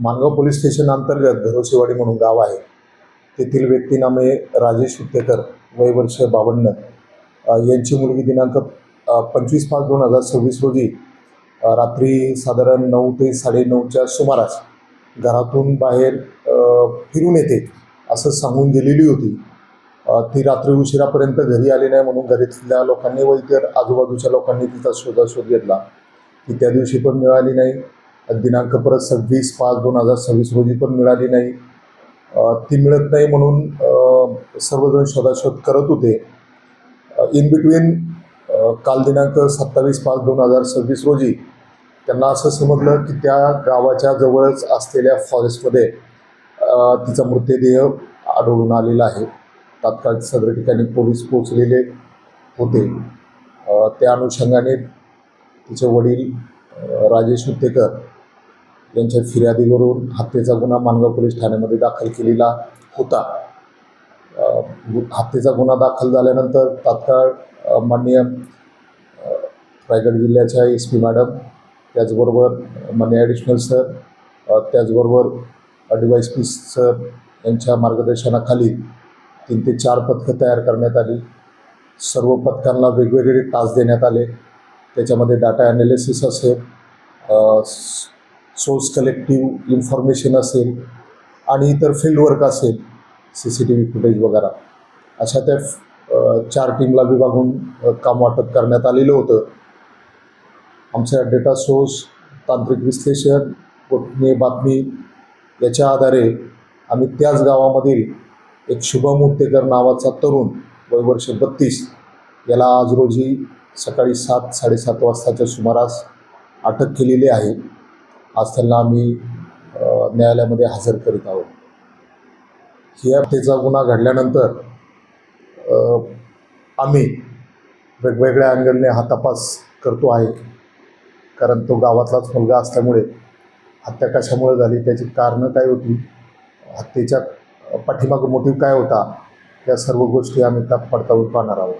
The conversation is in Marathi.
मानगाव पोलीस स्टेशन अंतर्गत घरोसेवाडी म्हणून गाव आहे. तेथील व्यक्ती नामे राजेश उत्तेकर, वय वर्ष 52, यांची मुलगी दिनांक 25/5/2026 रोजी रात्री साधारण 9 ते 9:30च्या सुमारास घरातून बाहेर फिरून येते असं सांगून गेलेली होती. ती रात्री उशिरापर्यंत घरी आली नाही म्हणून घरातल्या लोकांनी व इतर आजूबाजूच्या लोकांनी तिचा शोध घेतला. ती त्या दिवशी पण मिळाली नाही. दिनांक परत 26/5/2026 रोजी पण मिळाली नाही. ती मिळत नाही म्हणून सर्वजण शोधाशोध करत होते. इन बिटवीन काल दिनांक 27/5/2026 रोजी त्यांना असं समजलं की त्या गावाच्या जवळच असलेल्या फॉरेस्टमध्ये तिचा मृतदेह आढळून आलेला आहे. तात्काळ सदर ठिकाणी पोलीस पोहोचलेले होते. त्या अनुषंगाने तिचे वडील राजेश उत्तेकर यांच्या फिर्यादीवरून हत्येचा गुन्हा मानगाव पोलीस ठाण्यामध्ये दाखल केलेला होता. हत्येचा गुन्हा दाखल झाल्यानंतर तात्काळ माननीय रायगड जिल्ह्याच्या SP मॅडम, त्याचबरोबर माननीय ॲडिशनल सर, त्याचबरोबर DYSP सर यांच्या मार्गदर्शनाखाली 3 ते 4 पथकं तयार करण्यात आली. सर्व पथकांना वेगवेगळे टास्क देण्यात आले. त्याच्यामध्ये डाटा ॲनालिसिस असेल, सोर्स कलेक्टिव्ह इन्फॉर्मेशन असेल आणि इतर फील्ड वर्क असेल, CCTV फुटेज वगैरे, अशा त्या 4 टीमला विभागून काम वाटप करण्यात आलेलं होतं. आमच्या डेटा सोर्स, तांत्रिक विश्लेषण, गोपनीय बातमी याच्या आधारे आम्ही त्याच गावामधील एक शुभम उत्तेकर नावाचा तरुण, वय वर्ष 32, याला आज रोजी सकाळी 7-7:30 वाजताच्या सुमारास अटक केलेली आहे. आज त्यांना आम्ही न्यायालयामध्ये हजर करीत आहोत. ही हत्येचा गुन्हा घडल्यानंतर आम्ही वेगवेगळ्या अँगलने हा तपास करतो आहे. कारण तो गावातलाच मुलगा असल्यामुळे हत्या कशामुळे झाली, त्याची कारणं काय होती, हत्येच्या पाठीमागं मोटिव्ह काय होता, या सर्व गोष्टी आम्ही पडताळून पाहणार आहोत.